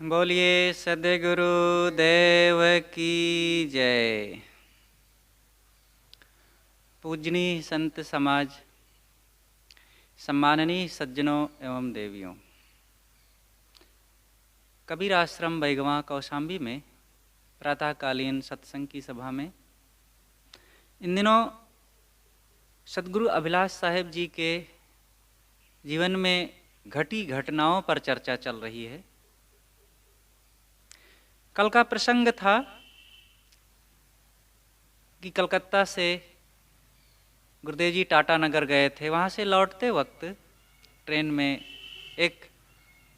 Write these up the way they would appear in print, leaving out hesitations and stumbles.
बोलिए सद्गुरु देव की जय। पूजनीय संत समाज, सम्माननीय सज्जनों एवं देवियों, कबीर आश्रम बैगवा कौशाम्बी में प्रातःकालीन सत्संग की सभा में इन दिनों सद्गुरु अभिलाष साहेब जी के जीवन में घटी घटनाओं पर चर्चा चल रही है। कल का प्रसंग था कि कलकत्ता से गुरुदेव जी टाटा नगर गए थे। वहाँ से लौटते वक्त ट्रेन में एक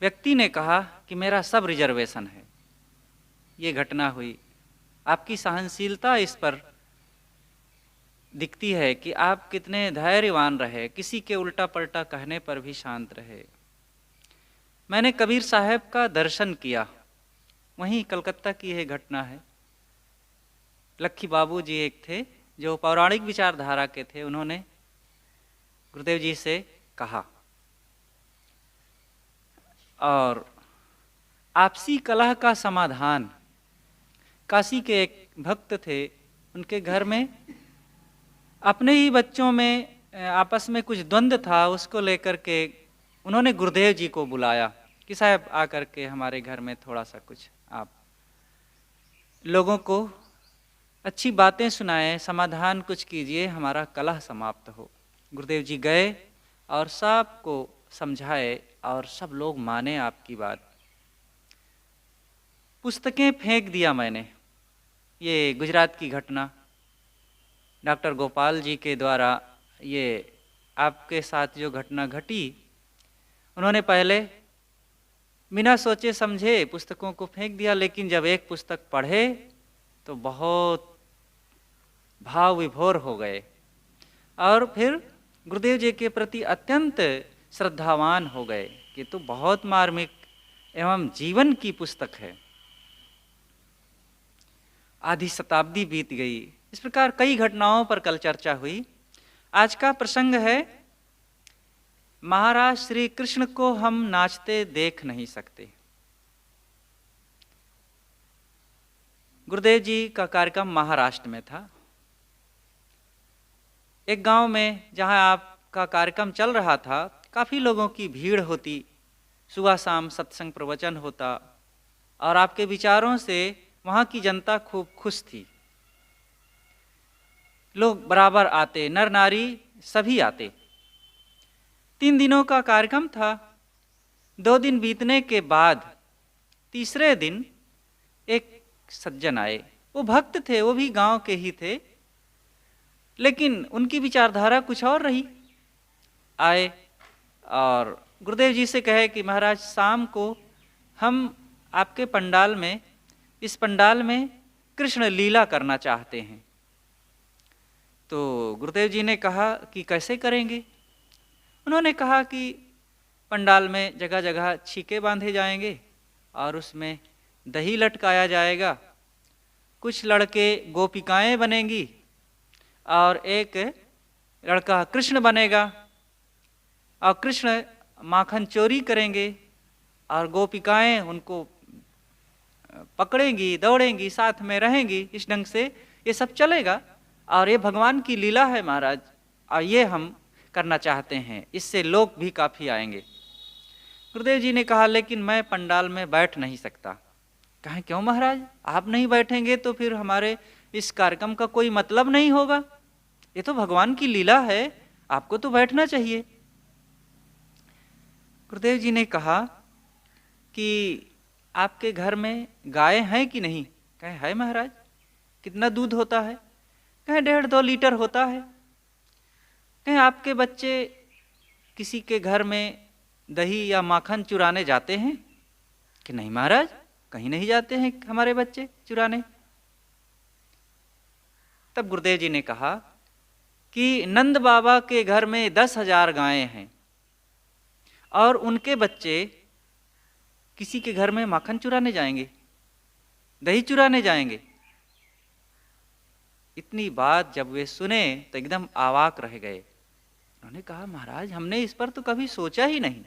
व्यक्ति ने कहा कि मेरा सब रिजर्वेशन है। ये घटना हुई। आपकी सहनशीलता इस पर दिखती है कि आप कितने धैर्यवान रहे, किसी के उल्टा पलटा कहने पर भी शांत रहे। मैंने कबीर साहब का दर्शन किया, वहीं कलकत्ता की यह घटना है। लक्खी बाबू जी एक थे जो पौराणिक विचारधारा के थे। उन्होंने गुरुदेव जी से कहा और आपसी कलह का समाधान, काशी के एक भक्त थे, उनके घर में अपने ही बच्चों में आपस में कुछ द्वंद्व था। उसको लेकर के उन्होंने गुरुदेव जी को बुलाया कि साहब आकर के हमारे घर में थोड़ा सा कुछ आप लोगों को अच्छी बातें सुनाएं, समाधान कुछ कीजिए, हमारा कलह समाप्त हो। गुरुदेव जी गए और सबको समझाए और सब लोग माने आपकी बात। पुस्तकें फेंक दिया मैंने। ये गुजरात की घटना डॉक्टर गोपाल जी के द्वारा ये आपके साथ जो घटना घटी, उन्होंने पहले बिना सोचे समझे पुस्तकों को फेंक दिया, लेकिन जब एक पुस्तक पढ़े तो बहुत भाव विभोर हो गए और फिर गुरुदेव जी के प्रति अत्यंत श्रद्धावान हो गए कि तो बहुत मार्मिक एवं जीवन की पुस्तक है। आधी शताब्दी बीत गई। इस प्रकार कई घटनाओं पर कल चर्चा हुई। आज का प्रसंग है, महाराज श्री कृष्ण को हम नाचते देख नहीं सकते। गुरुदेव जी का कार्यक्रम महाराष्ट्र में था। एक गांव में जहां आपका कार्यक्रम चल रहा था, काफ़ी लोगों की भीड़ होती, सुबह शाम सत्संग प्रवचन होता और आपके विचारों से वहाँ की जनता खूब खुश थी। लोग बराबर आते, नर नारी सभी आते। 3 दिनों का कार्यक्रम था। 2 दिन बीतने के बाद तीसरे दिन एक सज्जन आए। वो भक्त थे, वो भी गांव के ही थे, लेकिन उनकी विचारधारा कुछ और रही। आए और गुरुदेव जी से कहे कि महाराज शाम को हम आपके पंडाल में, इस पंडाल में कृष्ण लीला करना चाहते हैं। तो गुरुदेव जी ने कहा कि कैसे करेंगे। उन्होंने कहा कि पंडाल में जगह जगह छीके बांधे जाएंगे और उसमें दही लटकाया जाएगा, कुछ लड़के गोपिकाएं बनेंगी और एक लड़का कृष्ण बनेगा और कृष्ण माखन चोरी करेंगे और गोपिकाएं उनको पकड़ेंगी, दौड़ेंगी, साथ में रहेंगी। इस ढंग से ये सब चलेगा और ये भगवान की लीला है महाराज, और ये हम करना चाहते हैं, इससे लोग भी काफ़ी आएंगे। गुरुदेव जी ने कहा लेकिन मैं पंडाल में बैठ नहीं सकता। कहें क्यों महाराज, आप नहीं बैठेंगे तो फिर हमारे इस कार्यक्रम का कोई मतलब नहीं होगा। ये तो भगवान की लीला है, आपको तो बैठना चाहिए। गुरुदेव जी ने कहा कि आपके घर में गाय हैं कि नहीं। कहें है महाराज। कितना दूध होता है। कहें 1.5-2 लीटर होता है। कहें आपके बच्चे किसी के घर में दही या माखन चुराने जाते हैं कि नहीं महाराज, कहीं नहीं जाते हैं हमारे बच्चे चुराने। तब गुरुदेव जी ने कहा कि नंद बाबा के घर में 10,000 गायें हैं और उनके बच्चे किसी के घर में माखन चुराने जाएंगे, दही चुराने जाएंगे। इतनी बात जब वे सुने तो एकदम अवाक रह गए। उन्होंने कहा महाराज हमने इस पर तो कभी सोचा ही नहीं।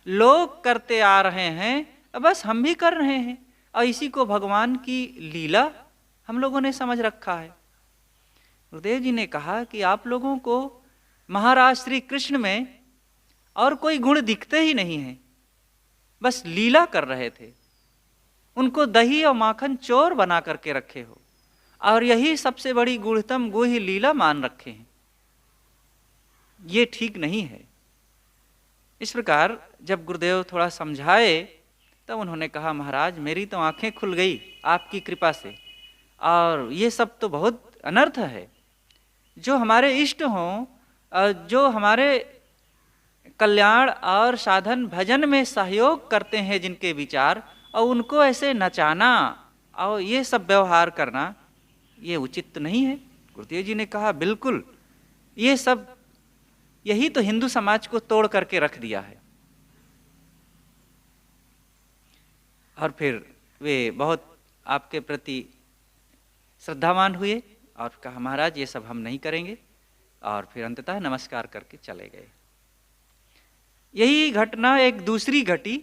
लोग करते आ रहे हैं, बस हम भी कर रहे हैं और इसी को भगवान की लीला हम लोगों ने समझ रखा है। गुरुदेव जी ने कहा कि आप लोगों को महाराज श्री कृष्ण में और कोई गुण दिखते ही नहीं है, बस लीला कर रहे थे। उनको दही और माखन चोर बना करके रखे हो और यही सबसे बड़ी गुणतम गुहि लीला मान रखे हैं। ये ठीक नहीं है। इस प्रकार जब गुरुदेव थोड़ा समझाए तब उन्होंने कहा, महाराज मेरी तो आंखें खुल गई आपकी कृपा से, और ये सब तो बहुत अनर्थ है। जो हमारे इष्ट हों, जो हमारे कल्याण और साधन भजन में सहयोग करते हैं जिनके विचार, और उनको ऐसे नचाना और ये सब व्यवहार करना ये उचित नहीं है। गुरुदेव जी ने कहा बिल्कुल, ये सब यही तो हिंदू समाज को तोड़ करके रख दिया है। और फिर वे बहुत आपके प्रति श्रद्धावान हुए और कहा, महाराज ये सब हम नहीं करेंगे, और फिर अंततः नमस्कार करके चले गए। यही घटना एक दूसरी घटी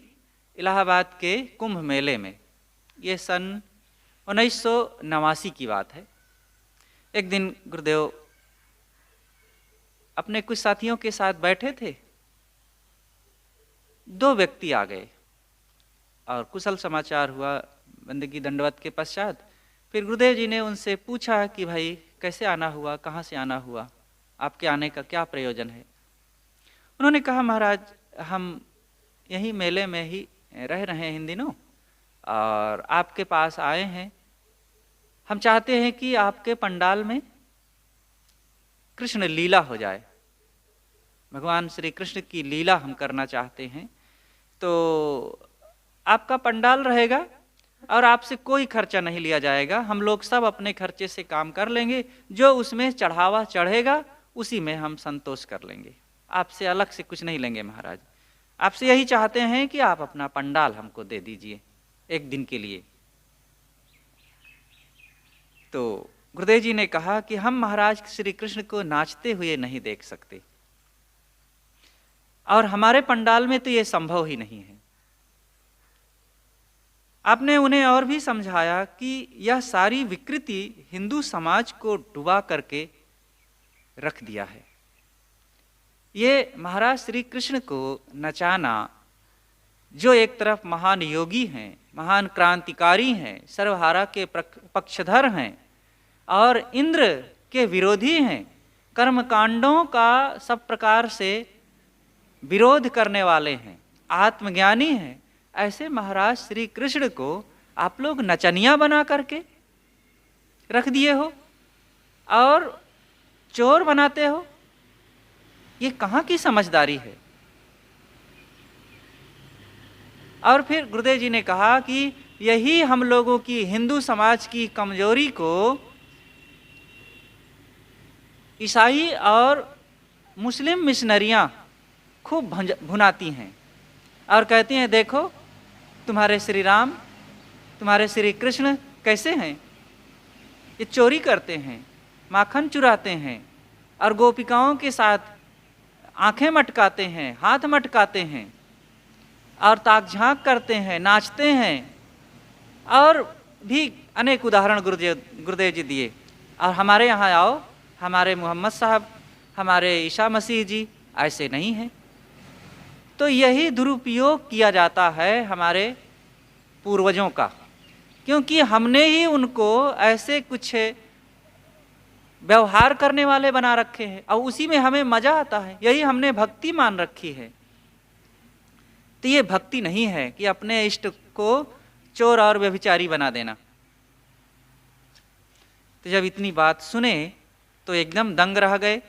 इलाहाबाद के कुंभ मेले में। ये सन 1989 की बात है। एक दिन गुरुदेव अपने कुछ साथियों के साथ बैठे थे, दो व्यक्ति आ गए और कुशल समाचार हुआ बंदगी दंडवत के पश्चात। फिर गुरुदेव जी ने उनसे पूछा कि भाई कैसे आना हुआ, कहाँ से आना हुआ, आपके आने का क्या प्रयोजन है। उन्होंने कहा, महाराज हम यही मेले में ही रह रहे हैं इन दिनों और आपके पास आए हैं। हम चाहते हैं कि आपके पंडाल में कृष्ण लीला हो जाए, भगवान श्री कृष्ण की लीला हम करना चाहते हैं। तो आपका पंडाल रहेगा और आपसे कोई खर्चा नहीं लिया जाएगा, हम लोग सब अपने खर्चे से काम कर लेंगे, जो उसमें चढ़ावा चढ़ेगा उसी में हम संतोष कर लेंगे, आपसे अलग से कुछ नहीं लेंगे। महाराज आपसे यही चाहते हैं कि आप अपना पंडाल हमको दे दीजिए एक दिन के लिए। तो गुरुदेव जी ने कहा कि हम महाराज श्री कृष्ण को नाचते हुए नहीं देख सकते और हमारे पंडाल में तो ये संभव ही नहीं है। आपने उन्हें और भी समझाया कि यह सारी विकृति हिंदू समाज को डुबा करके रख दिया है। ये महाराज श्री कृष्ण को नचाना, जो एक तरफ महान योगी हैं, महान क्रांतिकारी हैं, सर्वहारा के पक्षधर हैं और इंद्र के विरोधी हैं, कर्मकांडों का सब प्रकार से विरोध करने वाले हैं, आत्मज्ञानी हैं, ऐसे महाराज श्री कृष्ण को आप लोग नचनिया बना करके रख दिए हो और चोर बनाते हो। ये कहाँ की समझदारी है। और फिर गुरुदेव जी ने कहा कि यही हम लोगों की, हिंदू समाज की कमजोरी को ईसाई और मुस्लिम मिशनरियां खूब भुनाती हैं और कहती हैं, देखो तुम्हारे श्री राम, तुम्हारे श्री कृष्ण कैसे हैं, ये चोरी करते हैं, माखन चुराते हैं और गोपिकाओं के साथ आंखें मटकाते हैं, हाथ मटकाते हैं और ताक झांक करते हैं, नाचते हैं, और भी अनेक उदाहरण गुरुदेव जी दिए। और हमारे यहाँ आओ, हमारे मोहम्मद साहब, हमारे ईसा मसीह जी ऐसे नहीं हैं। तो यही दुरुपयोग किया जाता है हमारे पूर्वजों का, क्योंकि हमने ही उनको ऐसे कुछ व्यवहार करने वाले बना रखे हैं और उसी में हमें मजा आता है, यही हमने भक्ति मान रखी है। तो ये भक्ति नहीं है कि अपने इष्ट को चोर और व्यभिचारी बना देना। तो जब इतनी बात सुने तो एकदम दंग रह गए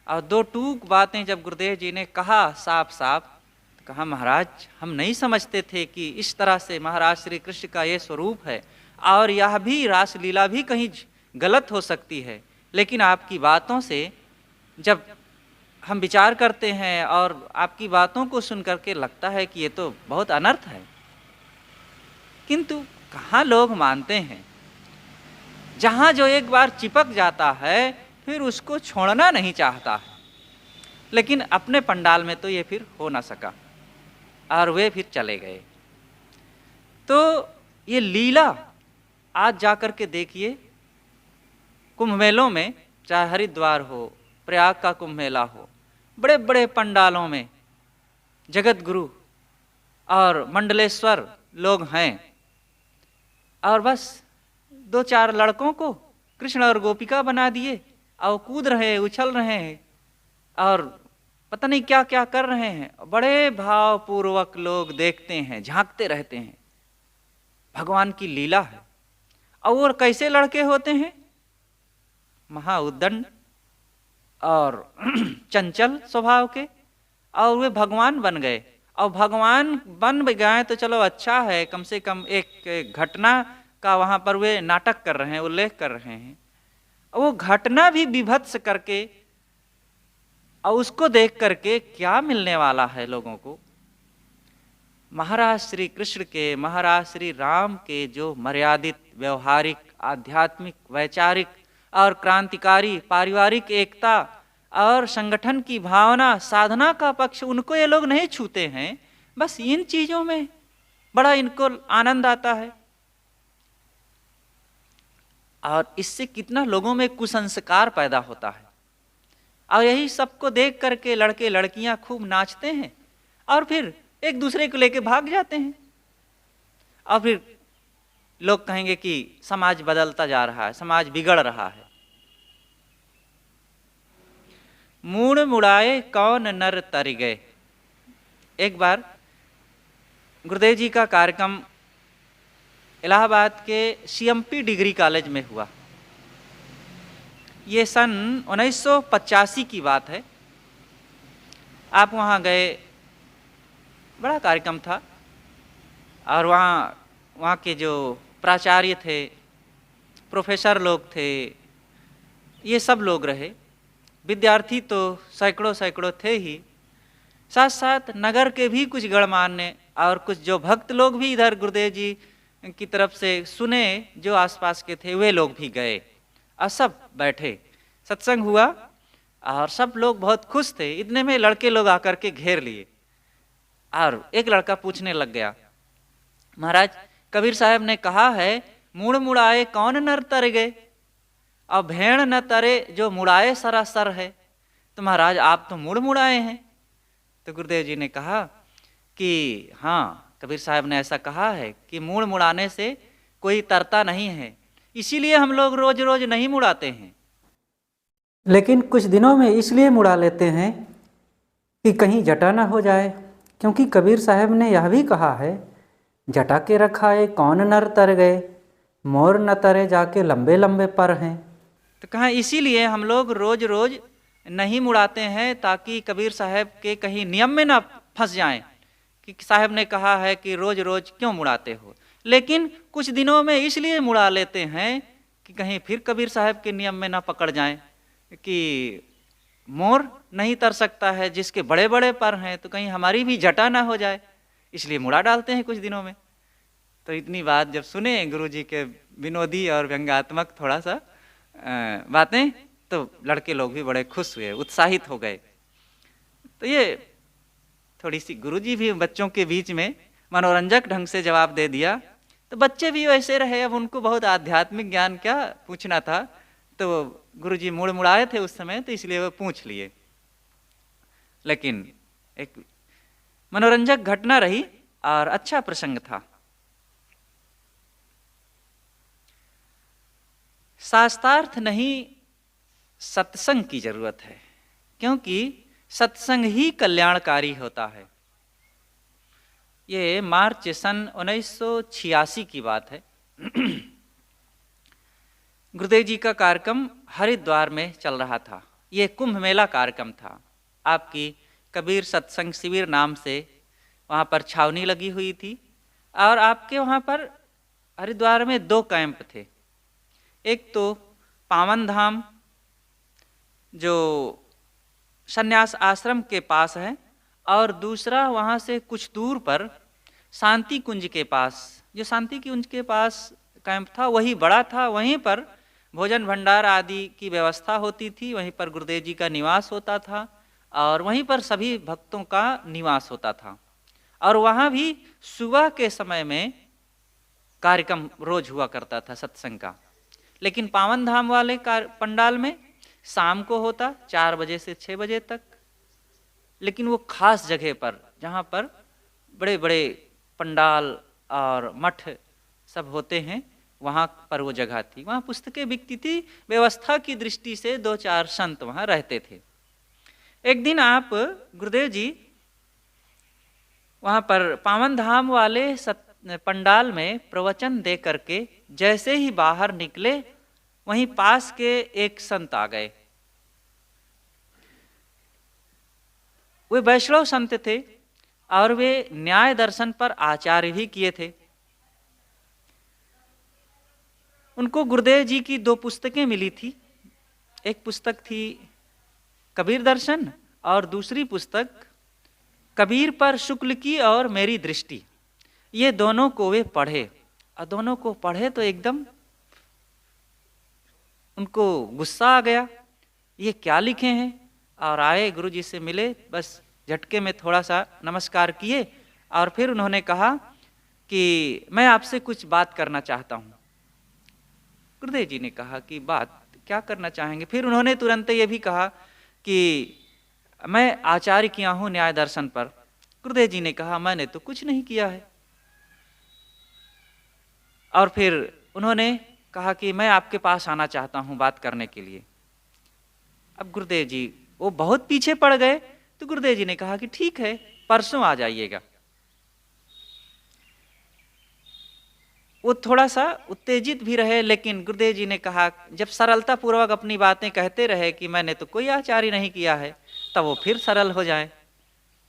और दो टूक बातें जब गुरुदेव जी ने कहा साफ साफ, तो कहा, महाराज हम नहीं समझते थे कि इस तरह से महाराज श्री कृष्ण का ये स्वरूप है और यह भी रासलीला भी कहीं गलत हो सकती है। लेकिन आपकी बातों से जब हम विचार करते हैं और आपकी बातों को सुन करके लगता है कि ये तो बहुत अनर्थ है, किंतु कहाँ लोग मानते हैं। जहाँ जो एक बार चिपक जाता है फिर उसको छोड़ना नहीं चाहता है। लेकिन अपने पंडाल में तो ये फिर हो ना सका और वे फिर चले गए। तो ये लीला आज जाकर के देखिए, कुंभ मेलों में, चाहे हरिद्वार हो, प्रयाग का कुंभ मेला हो, बड़े बड़े पंडालों में जगत गुरु और मंडलेश्वर लोग हैं, और बस 2-4 लड़कों को कृष्ण और गोपिका बना दिए और कूद रहे हैं, उछल रहे हैं और पता नहीं क्या क्या कर रहे हैं। बड़े भावपूर्वक लोग देखते हैं, झांकते रहते हैं। भगवान की लीला है। और कैसे लड़के होते हैं? महाउद्दंड और चंचल स्वभाव के, और वे भगवान बन गए। और भगवान बन गए तो चलो अच्छा है, कम से कम एक घटना का वहाँ पर वे नाटक कर रहे हैं, उल्लेख कर रहे हैं। वो घटना भी विभत्स करके और उसको देख करके क्या मिलने वाला है लोगों को? महाराज श्री कृष्ण के, महाराज श्री राम के जो मर्यादित व्यवहारिक, आध्यात्मिक, वैचारिक और क्रांतिकारी पारिवारिक एकता और संगठन की भावना, साधना का पक्ष, उनको ये लोग नहीं छूते हैं। बस इन चीजों में बड़ा इनको आनंद आता है। और इससे कितना लोगों में कुसंस्कार पैदा होता है। और यही सबको देख करके लड़के लड़कियां खूब नाचते हैं और फिर एक दूसरे को लेके भाग जाते हैं। और फिर लोग कहेंगे कि समाज बदलता जा रहा है, समाज बिगड़ रहा है। मूड़ मुड़ाए कौन नर तर गए। एक बार गुरुदेव जी का कार्यक्रम इलाहाबाद के CMP डिग्री कॉलेज में हुआ। ये सन 1985 की बात है। आप वहाँ गए, बड़ा कार्यक्रम था। और वहाँ के जो प्राचार्य थे, प्रोफेसर लोग थे, ये सब लोग रहे। विद्यार्थी तो सैकड़ों सैकड़ों थे ही, साथ साथ नगर के भी कुछ गणमान्य और कुछ जो भक्त लोग भी इधर गुरुदेव जी की तरफ से सुने, जो आसपास के थे वे लोग भी गए और सब बैठे, सत्संग हुआ और सब लोग बहुत खुश थे। इतने में लड़के लोग आकर के घेर लिए और एक लड़का पूछने लग गया, महाराज कबीर साहब ने कहा है मूड़ मुड़ाए कौन नर तर गए, और भेड़ न तरे जो मुड़ाए सरासर है। तो महाराज आप तो मुड़ मुड़ाए हैं। तो गुरुदेव जी ने कहा कि हाँ, कबीर साहब ने ऐसा कहा है कि मुड़ मुड़ाने से कोई तरता नहीं है, इसीलिए हम लोग रोज रोज नहीं मुड़ाते हैं, लेकिन कुछ दिनों में इसलिए मुड़ा लेते हैं कि कहीं जटा ना हो जाए। क्योंकि कबीर साहब ने यह भी कहा है, जटा के रखाए कौन नर तर गए, मोर न तरे जाके लंबे लंबे पर हैं। तो कहा इसीलिए हम लोग रोज रोज नहीं मुड़ाते हैं, ताकि कबीर साहब के कहीं नियम में ना फंस जाएं कि साहब ने कहा है कि रोज रोज क्यों मुड़ाते हो। लेकिन कुछ दिनों में इसलिए मुड़ा लेते हैं कि कहीं फिर कबीर साहब के नियम में ना पकड़ जाएं कि मोर नहीं तर सकता है जिसके बड़े बड़े पर हैं, तो कहीं हमारी भी जटा ना हो जाए, इसलिए मुड़ा डालते हैं कुछ दिनों में। तो इतनी बात जब सुने गुरु जी के विनोदी और व्यंग्यात्मक थोड़ा सा बातें, तो लड़के लोग भी बड़े खुश हुए, उत्साहित हो गए। तो ये थोड़ी सी गुरुजी भी बच्चों के बीच में मनोरंजक ढंग से जवाब दे दिया। तो बच्चे भी वैसे रहे, अब उनको बहुत आध्यात्मिक ज्ञान क्या पूछना था, तो गुरुजी मुड़ मुड़ाए थे उस समय, तो इसलिए वो पूछ लिए। लेकिन एक मनोरंजक घटना रही और अच्छा प्रसंग था। शास्त्रार्थ नहीं, सत्संग की जरूरत है, क्योंकि सत्संग ही कल्याणकारी होता है। ये मार्च सन 1986 की बात है। गुरुदेव जी का कार्यक्रम हरिद्वार में चल रहा था। ये कुंभ मेला कार्यक्रम था। आपकी कबीर सत्संग शिविर नाम से वहाँ पर छावनी लगी हुई थी, और आपके वहाँ पर हरिद्वार में 2 कैंप थे। एक तो पावन धाम जो संन्यास आश्रम के पास है, और दूसरा वहाँ से कुछ दूर पर शांति कुंज के पास, जो शांति कुंज के पास कैंप था वही बड़ा था। वहीं पर भोजन भंडार आदि की व्यवस्था होती थी, वहीं पर गुरुदेव जी का निवास होता था, और वहीं पर सभी भक्तों का निवास होता था। और वहाँ भी सुबह के समय में कार्यक्रम रोज हुआ करता था सत्संग का, लेकिन पावन धाम वाले पंडाल में शाम को होता 4 बजे से 6 बजे तक। लेकिन वो खास जगह पर जहाँ पर बड़े बड़े पंडाल और मठ सब होते हैं, वहाँ पर वो जगह थी, वहाँ पुस्तकें बिकती थी। व्यवस्था की दृष्टि से 2-4 संत वहाँ रहते थे। एक दिन आप गुरुदेव जी वहाँ पर पावन धाम वाले पंडाल में प्रवचन दे करके जैसे ही बाहर निकले, वहीं पास के एक संत आ गए। वे वैष्णव संत थे और वे न्याय दर्शन पर आचार्य भी किए थे। उनको गुरुदेव जी की 2 पुस्तकें मिली थी। एक पुस्तक थी कबीर दर्शन और दूसरी पुस्तक कबीर पर शुक्ल की और मेरी दृष्टि। ये दोनों को वे पढ़े और दोनों को पढ़े तो एकदम उनको गुस्सा आ गया, ये क्या लिखे हैं। और आए गुरु जी से मिले, बस झटके में थोड़ा सा नमस्कार किए और फिर उन्होंने कहा कि मैं आपसे कुछ बात करना चाहता हूँ। गुरुदेव जी ने कहा कि बात क्या करना चाहेंगे। फिर उन्होंने तुरंत ये भी कहा कि मैं आचार्य किया हूँ न्याय दर्शन पर। गुरुदेव जी ने कहा मैंने तो कुछ नहीं किया है। और फिर उन्होंने कहा कि मैं आपके पास आना चाहता हूँ बात करने के लिए। अब गुरुदेव जी वो बहुत पीछे पड़ गए, तो गुरुदेव जी ने कहा कि ठीक है, परसों आ जाइएगा। वो थोड़ा सा उत्तेजित भी रहे, लेकिन गुरुदेव जी ने कहा, जब सरलता पूर्वक अपनी बातें कहते रहे कि मैंने तो कोई आचार्य नहीं किया है, तब वो फिर सरल हो जाए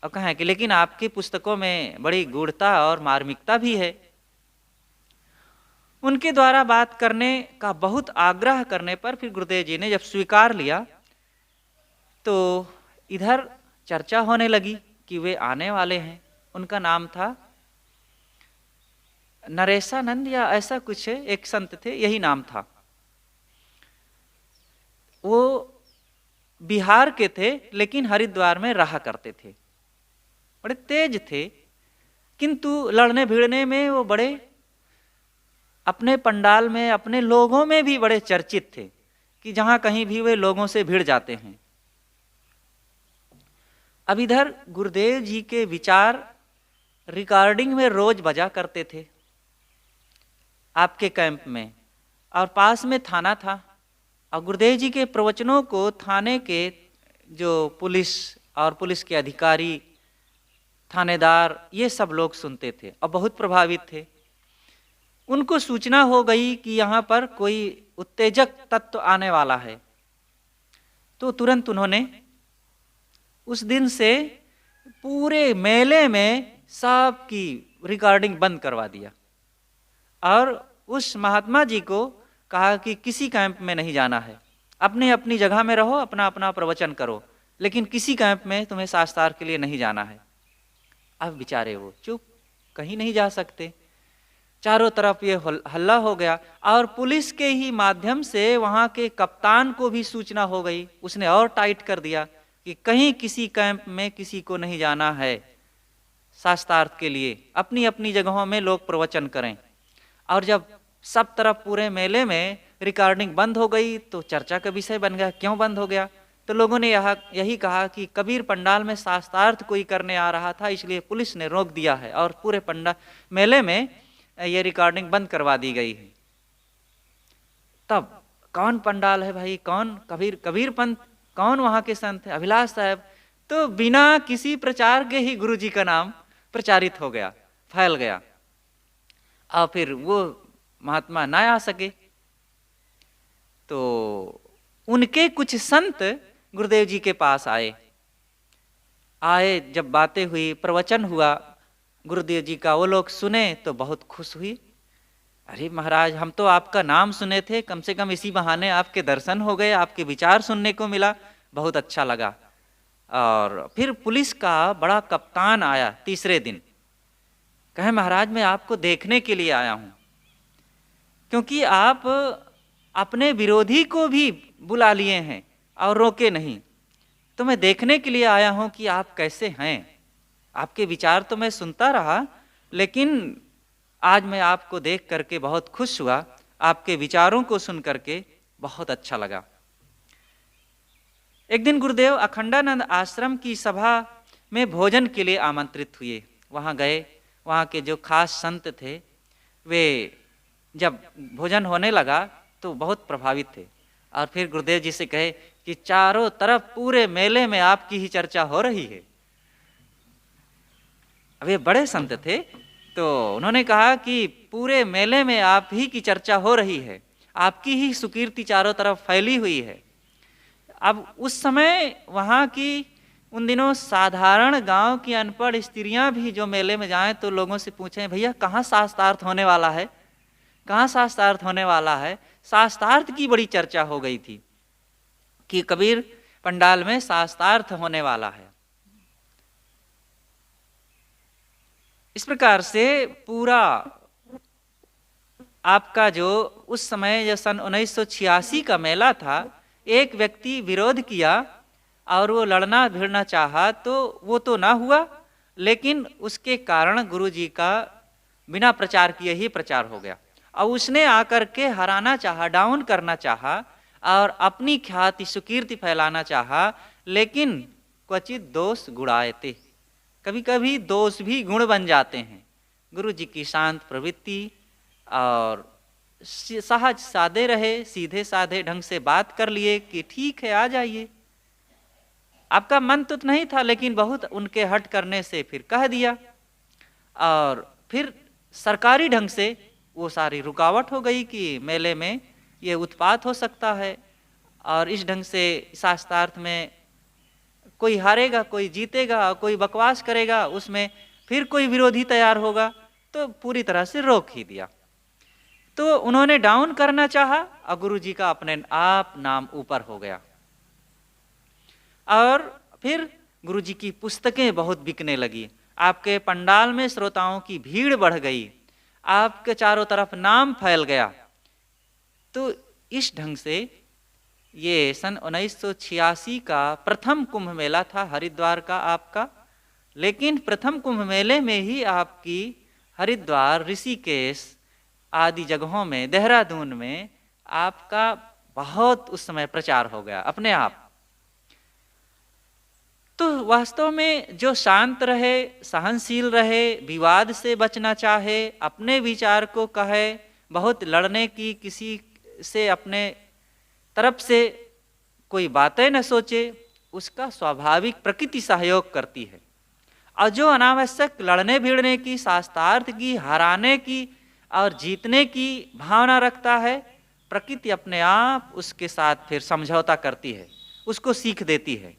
और कहें कि लेकिन आपकी पुस्तकों में बड़ी गूढ़ता और मार्मिकता भी है। उनके द्वारा बात करने का बहुत आग्रह करने पर फिर गुरुदेव जी ने जब स्वीकार लिया, तो इधर चर्चा होने लगी कि वे आने वाले हैं। उनका नाम था नरेशानंद या ऐसा कुछ है, एक संत थे, यही नाम था। वो बिहार के थे लेकिन हरिद्वार में रहा करते थे। बड़े तेज थे, किंतु लड़ने भिड़ने में वो बड़े अपने पंडाल में अपने लोगों में भी बड़े चर्चित थे कि जहां कहीं भी वे लोगों से भिड़ जाते हैं। अब इधर गुरुदेव जी के विचार रिकॉर्डिंग में रोज बजा करते थे आपके कैंप में, और पास में थाना था। और गुरुदेव जी के प्रवचनों को थाने के जो पुलिस और पुलिस के अधिकारी, थानेदार, ये सब लोग सुनते थे और बहुत प्रभावित थे। उनको सूचना हो गई कि यहाँ पर कोई उत्तेजक तत्व आने वाला है, तो तुरंत उन्होंने उस दिन से पूरे मेले में सबकी रिकॉर्डिंग बंद करवा दिया और उस महात्मा जी को कहा कि किसी कैंप में नहीं जाना है, अपनी अपनी जगह में रहो, अपना अपना प्रवचन करो, लेकिन किसी कैंप में तुम्हें शास्त्रार्थ के लिए नहीं जाना है। अब बेचारे वो चुप, कहीं नहीं जा सकते। चारों तरफ ये हल्ला हो गया और पुलिस के ही माध्यम से वहाँ के कप्तान को भी सूचना हो गई। उसने और टाइट कर दिया कि कहीं किसी कैंप में किसी को नहीं जाना है शास्त्रार्थ के लिए, अपनी अपनी जगहों में लोग प्रवचन करें। और जब सब तरफ पूरे मेले में रिकॉर्डिंग बंद हो गई तो चर्चा का विषय बन गया, क्यों बंद हो गया। तो लोगों ने यही कहा कि कबीर पंडाल में शास्त्रार्थ कोई करने आ रहा था, इसलिए पुलिस ने रोक दिया है और पूरे पंडाल मेले में ये रिकॉर्डिंग बंद करवा दी गई है। तब कौन पंडाल है भाई, कौन कबीर पंथ, कौन वहाँ के संत है, अभिलाष साहब। तो बिना किसी प्रचार के ही गुरु जी का नाम प्रचारित हो गया, फैल गया, और फिर वो महात्मा ना आ सके। तो उनके कुछ संत गुरुदेव जी के पास आए, जब बातें हुई, प्रवचन हुआ गुरुदेव जी का, वो लोग सुने तो बहुत खुश हुई। अरे महाराज, हम तो आपका नाम सुने थे, कम से कम इसी बहाने आपके दर्शन हो गए, आपके विचार सुनने को मिला, बहुत अच्छा लगा। और फिर पुलिस का बड़ा कप्तान आया तीसरे दिन, कहे महाराज मैं आपको देखने के लिए आया हूँ, क्योंकि आप अपने विरोधी को भी बुला लिए हैं और रोके नहीं, तो मैं देखने के लिए आया हूँ कि आप कैसे हैं। आपके विचार तो मैं सुनता रहा, लेकिन आज मैं आपको देख करके बहुत खुश हुआ, आपके विचारों को सुन करके बहुत अच्छा लगा। एक दिन गुरुदेव अखंडानंद आश्रम की सभा में भोजन के लिए आमंत्रित हुए। वहाँ गए, वहाँ के जो खास संत थे वे जब भोजन होने लगा तो बहुत प्रभावित थे और फिर गुरुदेव जी से कहे कि चारों तरफ पूरे मेले में आपकी ही चर्चा हो रही है। अब ये बड़े संत थे तो उन्होंने कहा कि पूरे मेले में आप ही की चर्चा हो रही है, आपकी ही सुकीर्ति चारों तरफ फैली हुई है। अब उस समय वहाँ की उन दिनों साधारण गांव की अनपढ़ स्त्रियां भी जो मेले में जाएं तो लोगों से पूछें, भैया कहाँ शास्त्रार्थ होने वाला है, कहाँ शास्त्रार्थ होने वाला है। शास्त्रार्थ की बड़ी चर्चा हो गई थी कि कबीर पंडाल में शास्त्रार्थ होने वाला है। इस प्रकार से पूरा आपका जो उस समय जो सन 1986 का मेला था, एक व्यक्ति विरोध किया और वो लड़ना भिड़ना चाहा तो वो तो ना हुआ, लेकिन उसके कारण गुरु जी का बिना प्रचार किए ही प्रचार हो गया और उसने आकर के हराना चाहा, डाउन करना चाहा और अपनी ख्याति सुकीर्ति फैलाना चाहा, लेकिन क्वचित दोष गुणायते, कभी कभी दोष भी गुण बन जाते हैं। गुरु जी की शांत प्रवृत्ति और सहज सादे रहे, सीधे साधे ढंग से बात कर लिए कि ठीक है आ जाइए। आपका मन तो नहीं था, लेकिन बहुत उनके हट करने से फिर कह दिया और फिर सरकारी ढंग से वो सारी रुकावट हो गई कि मेले में ये उत्पात हो सकता है और इस ढंग से शास्त्रार्थ में कोई हारेगा, कोई जीतेगा, कोई बकवास करेगा, उसमें फिर कोई विरोधी तैयार होगा, तो पूरी तरह से रोक ही दिया। तो उन्होंने डाउन करना चाहा और गुरु जी का अपने आप नाम ऊपर हो गया और फिर गुरु जी की पुस्तकें बहुत बिकने लगी, आपके पंडाल में श्रोताओं की भीड़ बढ़ गई, आपके चारों तरफ नाम फैल गया। तो इस ढंग से ये सन 1986 का प्रथम कुंभ मेला था हरिद्वार का आपका, लेकिन प्रथम कुंभ मेले में ही आपकी हरिद्वार, ऋषिकेश आदि जगहों में, देहरादून में आपका बहुत उस समय प्रचार हो गया अपने आप। तो वास्तव में जो शांत रहे, सहनशील रहे, विवाद से बचना चाहे, अपने विचार को कहे, बहुत लड़ने की किसी से अपने तरफ से कोई बातें न सोचे, उसका स्वाभाविक प्रकृति सहयोग करती है। और जो अनावश्यक लड़ने भिड़ने की, शास्त्रार्थ की, हराने की और जीतने की भावना रखता है, प्रकृति अपने आप उसके साथ फिर समझौता करती है, उसको सीख देती है।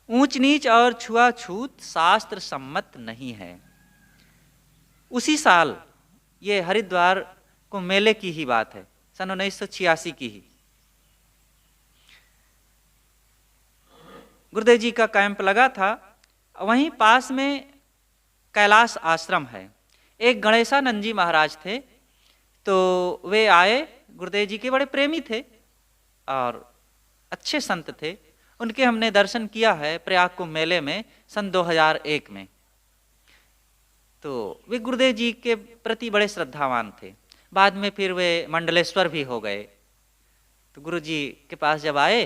ऊंच नीच और छुआछूत शास्त्र सम्मत नहीं है। उसी साल ये हरिद्वार को मेले की ही बात है, सन 1986 की ही। गुरुदेव जी का कैंप लगा था, वहीं पास में कैलाश आश्रम है। एक गणेशानंद जी महाराज थे, तो वे आए, गुरुदेव जी के बड़े प्रेमी थे और अच्छे संत थे। उनके हमने दर्शन किया है प्रयाग कुंभ मेले में सन 2001 में। तो वे गुरुदेव जी के प्रति बड़े श्रद्धावान थे। बाद में फिर वे मंडलेश्वर भी हो गए। तो गुरु जी के पास जब आए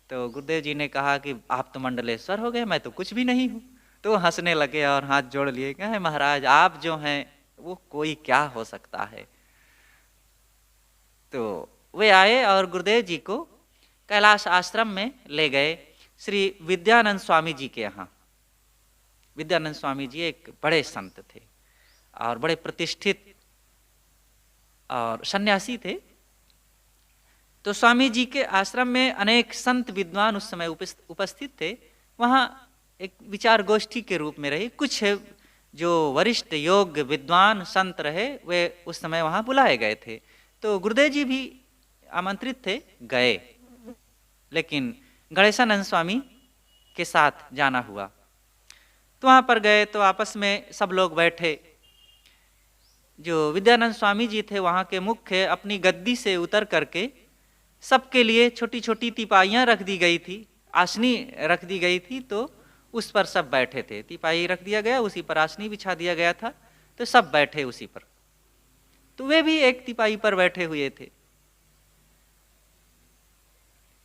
तो गुरुदेव जी ने कहा कि आप तो मंडलेश्वर हो गए, मैं तो कुछ भी नहीं हूँ। तो हंसने लगे और हाथ जोड़ लिए, कहे महाराज आप जो हैं वो कोई क्या हो सकता है। तो वे आए और गुरुदेव जी को कैलाश आश्रम में ले गए, श्री विद्यानंद स्वामी जी के यहाँ। विद्यानंद स्वामी जी एक बड़े संत थे और बड़े प्रतिष्ठित और सन्यासी थे। तो स्वामी जी के आश्रम में अनेक संत विद्वान उस समय उपस्थित थे। वहाँ एक विचार गोष्ठी के रूप में रही। कुछ जो वरिष्ठ योग्य विद्वान संत रहे वे उस समय वहाँ बुलाए गए थे। तो गुरुदेव जी भी आमंत्रित थे, गए, लेकिन गणेशानंद स्वामी के साथ जाना हुआ। तो वहाँ पर गए तो आपस में सब लोग बैठे। जो विद्यानंद स्वामी जी थे वहाँ के मुख्य, अपनी गद्दी से उतर करके सबके लिए छोटी छोटी तिपाइयाँ रख दी गई थी, आसनी रख दी गई थी, तो उस पर सब बैठे थे। तिपाई रख दिया गया, उसी पर आसनी बिछा दिया गया था। तो सब बैठे उसी पर। तो वे भी एक तिपाई पर बैठे हुए थे।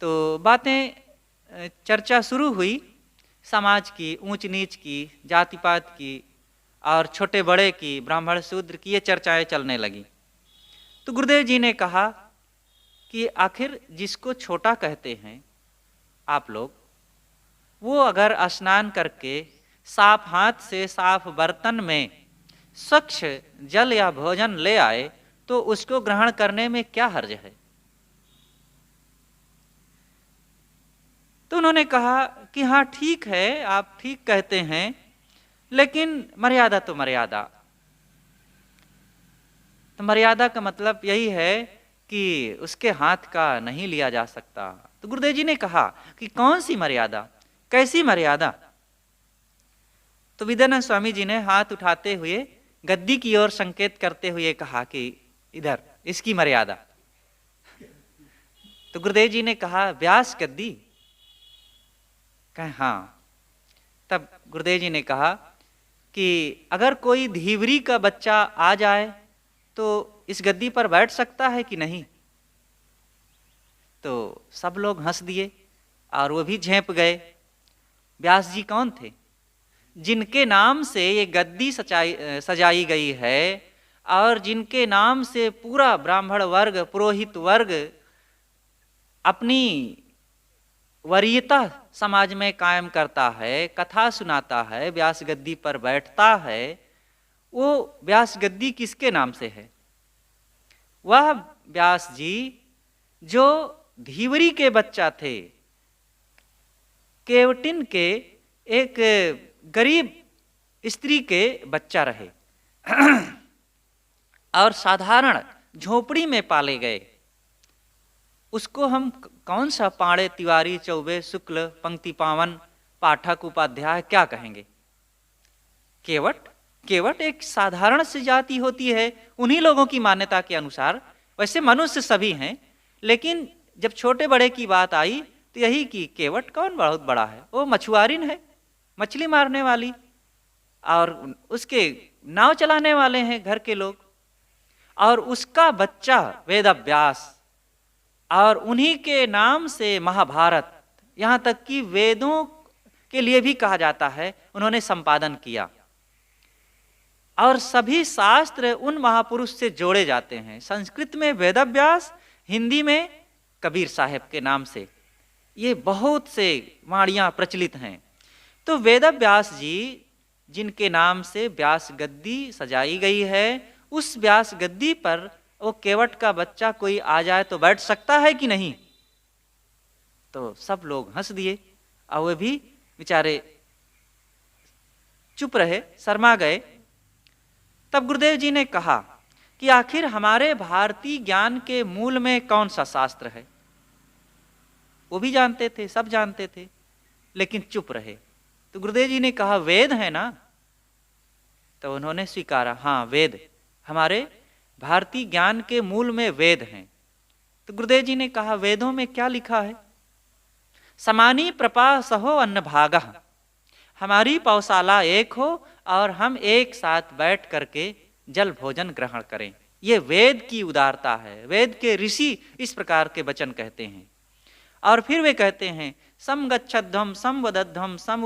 तो बातें चर्चा शुरू हुई समाज की, ऊंच नीच की, जाति पात की और छोटे बड़े की, ब्राह्मण शूद्र की, ये चर्चाएं चलने लगी। तो गुरुदेव जी ने कहा कि आखिर जिसको छोटा कहते हैं आप लोग, वो अगर स्नान करके साफ हाथ से साफ बर्तन में स्वच्छ जल या भोजन ले आए तो उसको ग्रहण करने में क्या हर्ज है। तो उन्होंने कहा कि हाँ ठीक है, आप ठीक कहते हैं, लेकिन मर्यादा तो मर्यादा। तो मर्यादा का मतलब यही है कि उसके हाथ का नहीं लिया जा सकता। तो गुरुदेव जी ने कहा कि कौन सी मर्यादा, कैसी मर्यादा। तो विद्यानंद स्वामी जी ने हाथ उठाते हुए गद्दी की ओर संकेत करते हुए कहा कि इधर, इसकी मर्यादा। तो गुरुदेव जी ने कहा व्यास गद्दी। कहे हाँ। तब गुरुदेव जी ने कहा कि अगर कोई धीवरी का बच्चा आ जाए तो इस गद्दी पर बैठ सकता है कि नहीं। तो सब लोग हंस दिए और वो भी झेप गए। व्यास जी कौन थे? जिनके नाम से ये गद्दी सजाई गई है और जिनके नाम से पूरा ब्राह्मण वर्ग, पुरोहित वर्ग अपनी वरीयता समाज में कायम करता है, कथा सुनाता है, व्यास गद्दी पर बैठता है। वो व्यास गद्दी किसके नाम से है? वह व्यास जी जो धीवरी के बच्चा थे, केवटिन के एक गरीब स्त्री के बच्चा रहे और साधारण झोपड़ी में पाले गए। उसको हम कौन सा पाड़े, तिवारी, चौबे, शुक्ल, पंक्ति पावन, पाठक, उपाध्याय क्या कहेंगे? केवट। केवट एक साधारण सी जाति होती है उन्हीं लोगों की मान्यता के अनुसार। वैसे मनुष्य सभी हैं, लेकिन जब छोटे बड़े की बात आई तो यही कि केवट कौन बहुत बड़ा है, वो मछुआरिन है, मछली मारने वाली, और उसके नाव चलाने वाले हैं घर के लोग, और उसका बच्चा वेदव्यास, और उन्हीं के नाम से महाभारत, यहाँ तक कि वेदों के लिए भी कहा जाता है, उन्होंने संपादन किया। और सभी शास्त्र उन महापुरुष से जोड़े जाते हैं। संस्कृत में वेदव्यास, हिंदी में कबीर साहब के नाम से ये बहुत से वाणियां प्रचलित हैं। तो वेदव्यास जी जिनके नाम से व्यास गद्दी सजाई गई है, उस व्यास गद्दी पर वो केवट का बच्चा कोई आ जाए तो बैठ सकता है कि नहीं? तो सब लोग हंस दिए और वे भी बेचारे चुप रहे, शर्मा गए। तब गुरुदेव जी ने कहा कि आखिर हमारे भारतीय ज्ञान के मूल में कौन सा शास्त्र है? वो भी जानते थे, सब जानते थे, लेकिन चुप रहे। तो गुरुदेव जी ने कहा वेद है ना? तो उन्होंने स्वीकारा, हाँ वेद, हमारे भारतीय ज्ञान के मूल में वेद हैं। तो गुरुदेव जी ने कहा वेदों में क्या लिखा है? समानी प्रपा सहो अन्न भागः, हमारी पौशाला एक हो और हम एक साथ बैठ करके जल भोजन ग्रहण करें। ये वेद की उदारता है। वेद के ऋषि इस प्रकार के वचन कहते हैं। और फिर वे कहते हैं सम गच्छध्वम सम वदध्वम सम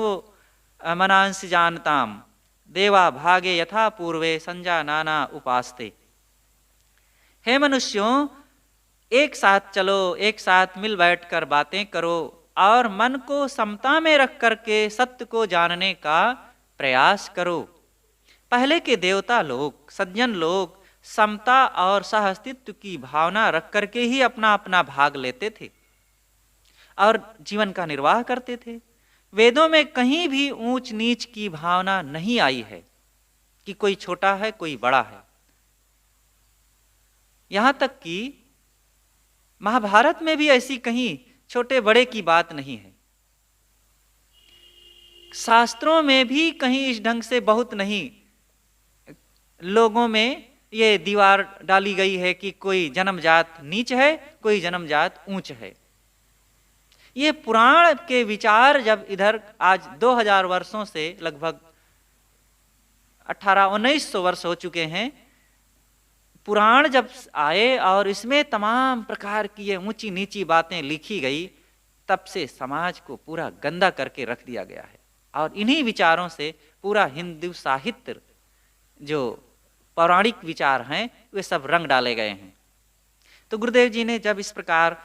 मनांस जानताम देवा भागे यथा पूर्वे संजानाना उपास्ते। हे मनुष्यों, एक साथ चलो, एक साथ मिल बैठकर बातें करो और मन को समता में रख करके सत्य को जानने का प्रयास करो। पहले के देवता लोग, सज्जन लोग समता और सहअस्तित्व की भावना रख करके ही अपना अपना भाग लेते थे और जीवन का निर्वाह करते थे। वेदों में कहीं भी ऊंच नीच की भावना नहीं आई है कि कोई छोटा है कोई बड़ा है। यहां तक कि महाभारत में भी ऐसी कहीं छोटे बड़े की बात नहीं है। शास्त्रों में भी कहीं इस ढंग से बहुत नहीं लोगों में ये दीवार डाली गई है कि कोई जन्मजात नीच है, कोई जन्मजात ऊंच है। ये पुराण के विचार जब इधर आज 2000 वर्षों से लगभग 1800-1900 वर्ष हो चुके हैं। पुराण जब आए और इसमें तमाम प्रकार की ये ऊंची नीची बातें लिखी गई, तब से समाज को पूरा गंदा करके रख दिया गया है और इन्हीं विचारों से पूरा हिंदू साहित्य जो पौराणिक विचार हैं वे सब रंग डाले गए हैं। तो गुरुदेव जी ने जब इस प्रकार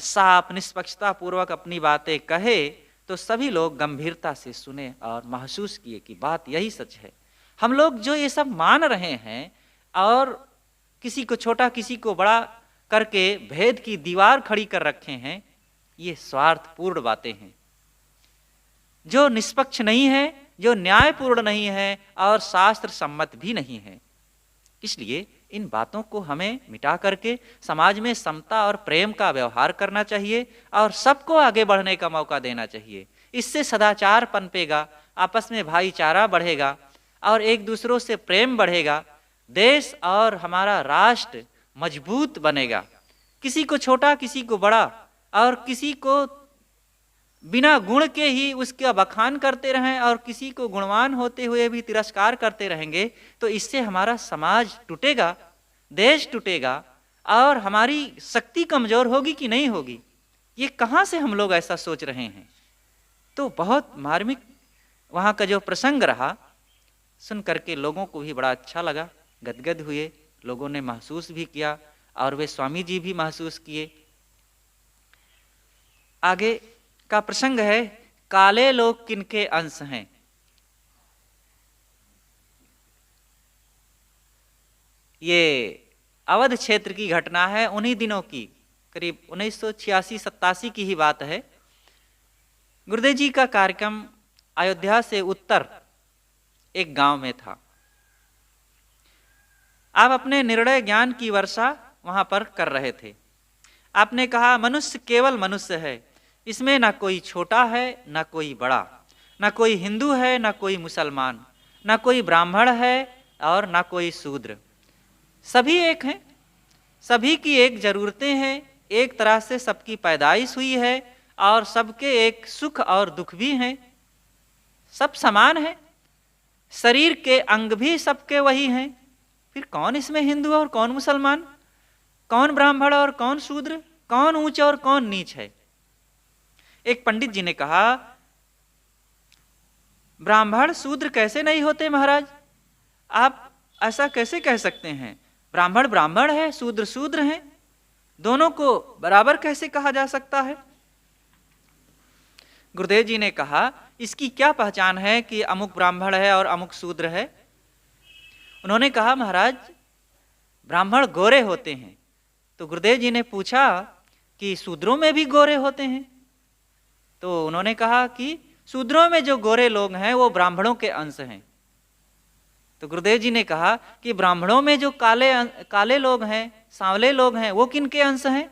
साफ निष्पक्षता पूर्वक अपनी बातें कहे तो सभी लोग गंभीरता से सुने और महसूस किए कि बात यही सच है। हम लोग जो ये सब मान रहे हैं और किसी को छोटा किसी को बड़ा करके भेद की दीवार खड़ी कर रखे हैं, ये स्वार्थपूर्ण बातें हैं जो निष्पक्ष नहीं है, जो न्यायपूर्ण नहीं है और शास्त्र सम्मत भी नहीं है। इसलिए इन बातों को हमें मिटा करके समाज में समता और प्रेम का व्यवहार करना चाहिए और सबको आगे बढ़ने का मौका देना चाहिए। इससे सदाचार पनपेगा, आपस में भाईचारा बढ़ेगा और एक दूसरों से प्रेम बढ़ेगा, देश और हमारा राष्ट्र मजबूत बनेगा। किसी को छोटा किसी को बड़ा और किसी को बिना गुण के ही उसका बखान करते रहें और किसी को गुणवान होते हुए भी तिरस्कार करते रहेंगे तो इससे हमारा समाज टूटेगा, देश टूटेगा और हमारी शक्ति कमजोर होगी कि नहीं होगी। ये कहाँ से हम लोग ऐसा सोच रहे हैं। तो बहुत मार्मिक वहाँ का जो प्रसंग रहा, सुन करके लोगों को भी बड़ा अच्छा लगा, गदगद हुए, लोगों ने महसूस भी किया और वे स्वामी जी भी महसूस किए। आगे का प्रसंग है, काले लोग किनके अंश हैं। ये अवध क्षेत्र की घटना है, उन्हीं दिनों की, करीब 1986-87 की ही बात है। गुरुदेव जी का कार्यक्रम अयोध्या से उत्तर एक गांव में था। आप अपने निर्णय ज्ञान की वर्षा वहां पर कर रहे थे। आपने कहा मनुष्य केवल मनुष्य है, इसमें ना कोई छोटा है ना कोई बड़ा, ना कोई हिंदू है ना कोई मुसलमान, ना कोई ब्राह्मण है और ना कोई शूद्र, सभी एक हैं, सभी की एक जरूरतें हैं, एक तरह से सबकी पैदाइश हुई है और सबके एक सुख और दुख भी हैं, सब समान हैं, शरीर के अंग भी सबके वही हैं। फिर कौन इसमें हिंदू और कौन मुसलमान, कौन ब्राह्मण और कौन शूद्र, कौन ऊंच और कौन नीच है। एक पंडित जी ने कहा ब्राह्मण शूद्र कैसे नहीं होते महाराज, आप ऐसा कैसे कह सकते हैं। ब्राह्मण ब्राह्मण है, शूद्र शूद्र हैं, दोनों को बराबर कैसे कहा जा सकता है। गुरुदेव जी ने कहा इसकी क्या पहचान है कि अमुक ब्राह्मण है और अमुक शूद्र है। उन्होंने कहा महाराज ब्राह्मण गोरे होते हैं। तो गुरुदेव जी ने पूछा कि शूद्रों में भी गोरे होते हैं। तो उन्होंने कहा कि शूद्रों में जो गोरे लोग हैं वो ब्राह्मणों के अंश हैं। तो गुरुदेव जी ने कहा कि ब्राह्मणों में जो काले लोग हैं, सांवले लोग हैं, वो किनके अंश हैं।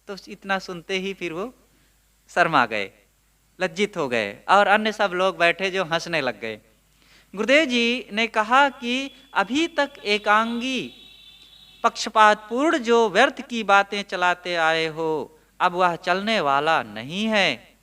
तो इतना सुनते ही फिर वो शर्मा गए, लज्जित हो गए और अन्य सब लोग बैठे जो हंसने लग गए। गुरुदेव जी ने कहा कि अभी तक एकांगी पक्षपातपूर्ण जो व्यर्थ की बातें चलाते आए हो, अब वह चलने वाला नहीं है।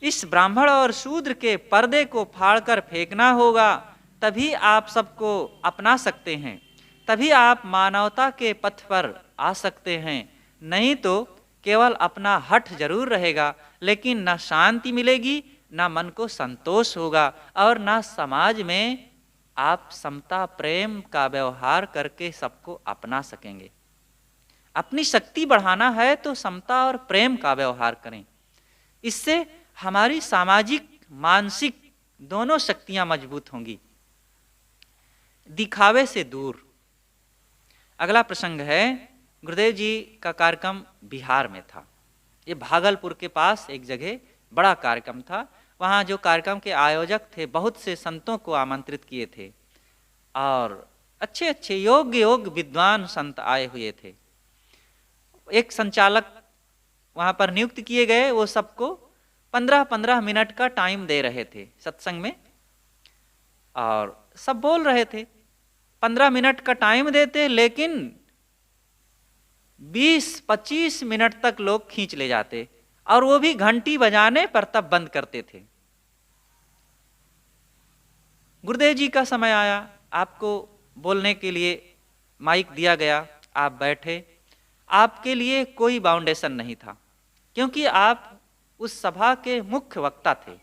इस ब्राह्मण और शूद्र के पर्दे को फाड़कर फेंकना होगा, तभी आप सबको अपना सकते हैं, तभी आप मानवता के पथ पर आ सकते हैं। नहीं तो केवल अपना हठ जरूर रहेगा, लेकिन न शांति मिलेगी, न मन को संतोष होगा और न समाज में आप समता प्रेम का व्यवहार करके सबको अपना सकेंगे। अपनी शक्ति बढ़ाना है तो समता और प्रेम का व्यवहार करें, इससे हमारी सामाजिक मानसिक दोनों शक्तियां मजबूत होंगी। दिखावे से दूर। अगला प्रसंग है, गुरुदेव जी का कार्यक्रम बिहार में था। ये भागलपुर के पास एक जगह बड़ा कार्यक्रम था। वहाँ जो कार्यक्रम के आयोजक थे बहुत से संतों को आमंत्रित किए थे और अच्छे अच्छे योग्य विद्वान संत आए हुए थे। एक संचालक वहाँ पर नियुक्त किए गए, वो सबको 15-15 मिनट का टाइम दे रहे थे सत्संग में और सब बोल रहे थे। 15 मिनट का टाइम देते, लेकिन 20-25 मिनट तक लोग खींच ले जाते और वो भी घंटी बजाने पर तब बंद करते थे। गुरुदेव जी का समय आया, आपको बोलने के लिए माइक दिया गया, आप बैठे। आपके लिए कोई बाउंडेशन नहीं था, क्योंकि आप उस सभा के मुख्य वक्ता थे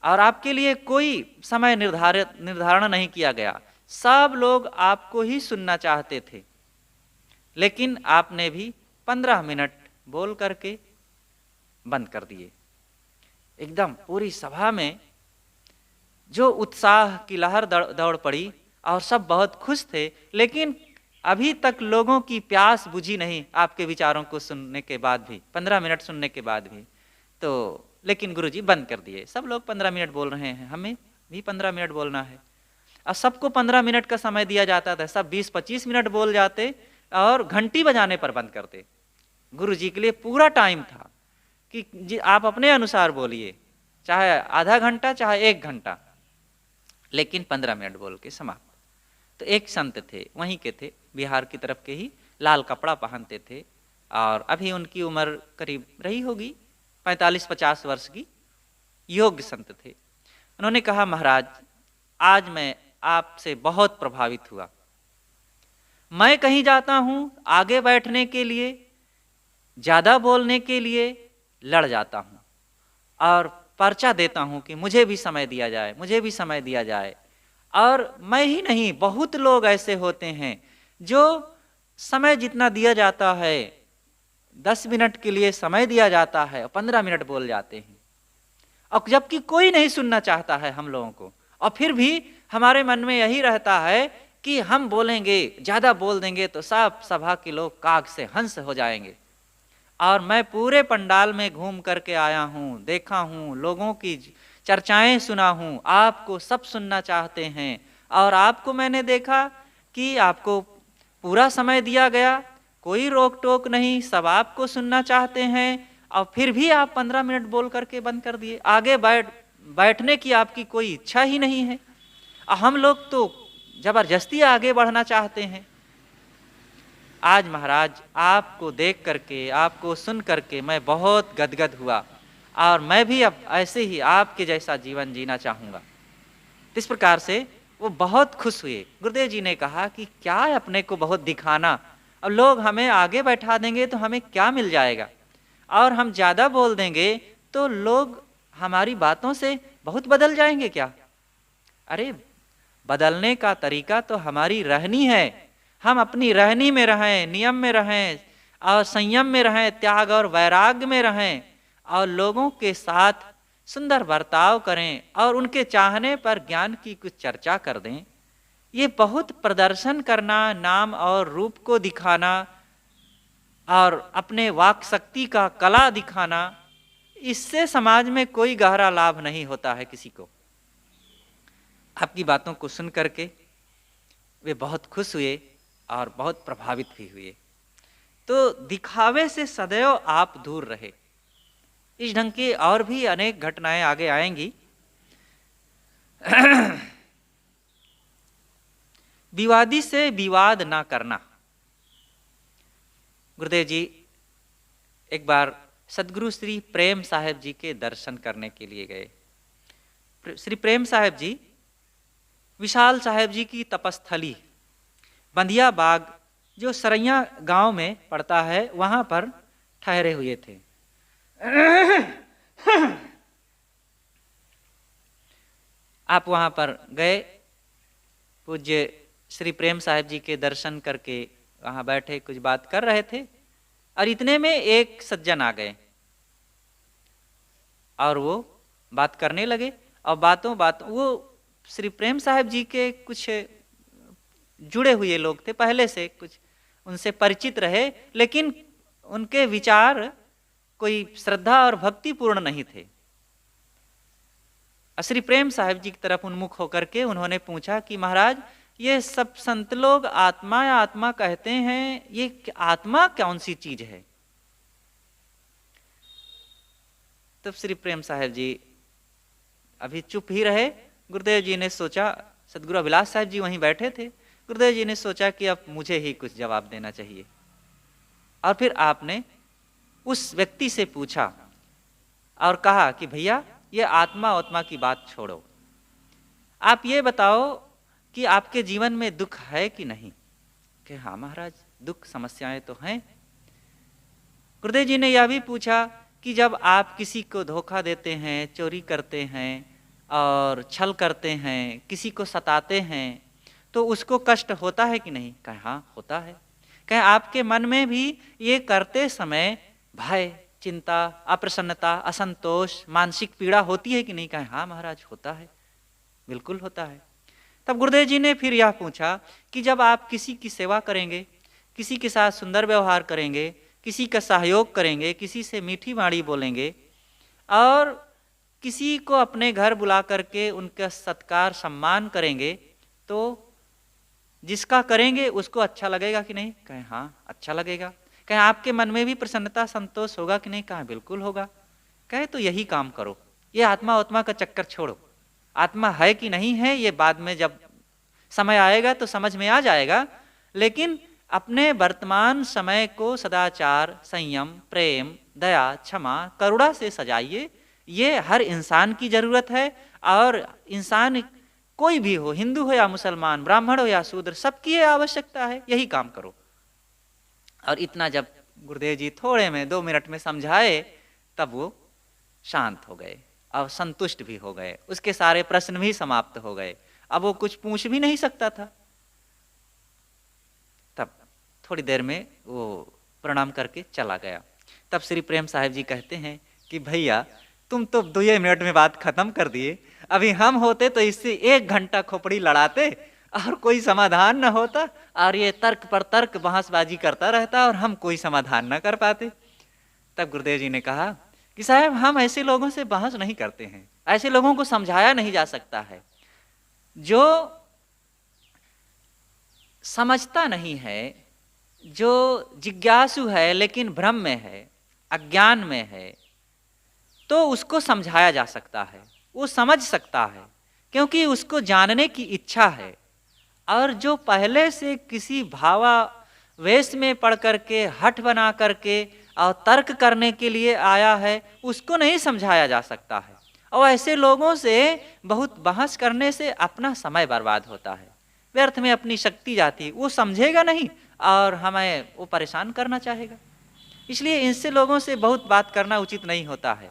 और आपके लिए कोई समय निर्धारण नहीं किया गया। सब लोग आपको ही सुनना चाहते थे, लेकिन आपने भी 15 मिनट बोल करके बंद कर दिए। एकदम पूरी सभा में जो उत्साह की लहर दौड़ पड़ी और सब बहुत खुश थे, लेकिन अभी तक लोगों की प्यास बुझी नहीं आपके विचारों को सुनने के बाद भी, 15 मिनट सुनने के बाद भी। तो लेकिन गुरुजी बंद कर दिए। सब लोग 15 मिनट बोल रहे हैं, हमें भी 15 मिनट बोलना है। और सबको 15 मिनट का समय दिया जाता था, सब 20-25 मिनट बोल जाते और घंटी बजाने पर बंद करते। गुरुजी के लिए पूरा टाइम था कि आप अपने अनुसार बोलिए, चाहे आधा घंटा चाहे 1 घंटा, लेकिन 15 मिनट बोल के समाप्त। तो एक संत थे, वहीं के थे, बिहार की तरफ के ही, लाल कपड़ा पहनते थे और अभी उनकी उम्र करीब रही होगी 45-50 वर्ष की, योग्य संत थे। उन्होंने कहा, महाराज आज मैं आपसे बहुत प्रभावित हुआ। मैं कहीं जाता हूं आगे बैठने के लिए, ज्यादा बोलने के लिए लड़ जाता हूं और पर्चा देता हूं कि मुझे भी समय दिया जाए, मुझे भी समय दिया जाए। और मैं ही नहीं, बहुत लोग ऐसे होते हैं जो समय जितना दिया जाता है, 10 मिनट के लिए समय दिया जाता है और 15 मिनट बोल जाते हैं, और जबकि कोई नहीं सुनना चाहता है हम लोगों को। और फिर भी हमारे मन में यही रहता है कि हम बोलेंगे, ज्यादा बोल देंगे तो सब सभा के लोग काग से हंस हो जाएंगे। और मैं पूरे पंडाल में घूम करके आया हूँ, देखा हूँ, लोगों की चर्चाएं सुना हूँ, आपको सब सुनना चाहते हैं। और आपको मैंने देखा कि आपको पूरा समय दिया गया, कोई रोक टोक नहीं, सब आपको सुनना चाहते हैं, और फिर भी आप 15 मिनट बोल करके बंद कर दिए। आगे बैठने की आपकी कोई इच्छा ही नहीं है। हम लोग तो जबरदस्ती आगे बढ़ना चाहते हैं। आज महाराज आपको देख करके, आपको सुन करके मैं बहुत गदगद हुआ और मैं भी अब ऐसे ही आपके जैसा जीवन जीना चाहूँगा। इस प्रकार से वो बहुत खुश हुए। गुरुदेव जी ने कहा कि क्या है अपने को बहुत दिखाना, अब लोग हमें आगे बैठा देंगे तो हमें क्या मिल जाएगा, और हम ज़्यादा बोल देंगे तो लोग हमारी बातों से बहुत बदल जाएंगे क्या। अरे बदलने का तरीका तो हमारी रहनी है, हम अपनी रहनी में रहें, नियम में रहें और संयम में रहें, त्याग और वैराग्य में रहें और लोगों के साथ सुंदर बर्ताव करें और उनके चाहने पर ज्ञान की कुछ चर्चा कर दें। ये बहुत प्रदर्शन करना, नाम और रूप को दिखाना और अपने वाक शक्ति का कला दिखाना, इससे समाज में कोई गहरा लाभ नहीं होता है किसी को। आपकी बातों को सुन करके वे बहुत खुश हुए और बहुत प्रभावित भी हुए। तो दिखावे से सदैव आप दूर रहे। इस ढंग की और भी अनेक घटनाएं आगे आएंगी। विवादी से विवाद ना करना। गुरुदेव जी एक बार सदगुरु श्री प्रेम साहब जी के दर्शन करने के लिए गए। श्री प्रेम साहब जी विशाल साहब जी की तपस्थली बंधिया बाग, जो सरैया गांव में पड़ता है, वहां पर ठहरे हुए थे। आप वहां पर गए, पूज्य श्री प्रेम साहब जी के दर्शन करके वहां बैठे, कुछ बात कर रहे थे, और इतने में एक सज्जन आ गए और वो बात करने लगे। और बातों वो श्री प्रेम साहब जी के कुछ जुड़े हुए लोग थे, पहले से कुछ उनसे परिचित रहे, लेकिन उनके विचार कोई श्रद्धा और भक्ति पूर्ण नहीं थे। श्री प्रेम साहब जी की तरफ उन्मुख होकर के उन्होंने पूछा कि महाराज, ये सब संत लोग आत्मा या आत्मा कहते हैं, ये आत्मा कौन सी चीज है। तब श्री प्रेम साहब जी अभी चुप ही रहे। गुरुदेव जी ने सोचा, सदगुरु अभिलाष साहब जी वहीं बैठे थे, गुरुदेव जी ने सोचा कि अब मुझे ही कुछ जवाब देना चाहिए। और फिर आपने उस व्यक्ति से पूछा और कहा कि भैया, ये आत्मा आत्मा की बात छोड़ो, आप ये बताओ कि आपके जीवन में दुख है कि नहीं? कि हाँ महाराज, दुख समस्याएं तो हैं। गुरुदेव जी ने यह भी पूछा कि जब आप किसी को धोखा देते हैं, चोरी करते हैं और छल करते हैं, किसी को सताते हैं, तो उसको कष्ट होता है कि नहीं? कहे हाँ होता है। कहे आपके मन में भी ये करते समय भय, चिंता, अप्रसन्नता, असंतोष, मानसिक पीड़ा होती है कि नहीं? कहे हाँ महाराज होता है, बिल्कुल होता है। तब गुरुदेव जी ने फिर यह पूछा कि जब आप किसी की सेवा करेंगे, किसी के साथ सुंदर व्यवहार करेंगे, किसी का सहयोग करेंगे, किसी से मीठी बाणी बोलेंगे और किसी को अपने घर बुला करके उनका सत्कार सम्मान करेंगे, तो जिसका करेंगे उसको अच्छा लगेगा कि नहीं? कहें हाँ अच्छा लगेगा। कहें आपके मन में भी प्रसन्नता संतोष होगा कि नहीं? कहें बिल्कुल होगा। कहे तो यही काम करो, ये आत्मा उत्मा का चक्कर छोड़ो। आत्मा है कि नहीं है ये बाद में जब समय आएगा तो समझ में आ जाएगा, लेकिन अपने वर्तमान समय को सदाचार, संयम, प्रेम, दया, क्षमा, करुणा से सजाइए। ये हर इंसान की जरूरत है और इंसान कोई भी हो, हिंदू हो या मुसलमान, ब्राह्मण हो या शूद्र, सबकी ये आवश्यकता है, यही काम करो। और इतना जब गुरुदेव जी थोड़े में 2 मिनट में समझाए तब वो शांत हो गए और संतुष्ट भी हो गए। उसके सारे प्रश्न भी समाप्त हो गए, अब वो कुछ पूछ भी नहीं सकता था। तब थोड़ी देर में वो प्रणाम करके चला गया। तब श्री प्रेम साहिब जी कहते हैं कि भैया तुम तो 2 मिनट में बात खत्म कर दिए, अभी हम होते तो इससे 1 घंटा खोपड़ी लड़ाते और कोई समाधान न होता, और ये तर्क पर तर्क बहसबाजी करता रहता और हम कोई समाधान न कर पाते। तब गुरुदेव जी ने कहा कि साहब हम ऐसे लोगों से बहस नहीं करते हैं, ऐसे लोगों को समझाया नहीं जा सकता है। जो समझता नहीं है, जो जिज्ञासु है लेकिन भ्रम में है, अज्ञान में है, तो उसको समझाया जा सकता है, वो समझ सकता है क्योंकि उसको जानने की इच्छा है। और जो पहले से किसी भावावेश में पढ़ करके, हठ बना करके और तर्क करने के लिए आया है, उसको नहीं समझाया जा सकता है। और ऐसे लोगों से बहुत बहस करने से अपना समय बर्बाद होता है, व्यर्थ में अपनी शक्ति जाती, वो समझेगा नहीं और हमें वो परेशान करना चाहेगा। इसलिए इनसे लोगों से बहुत बात करना उचित नहीं होता है।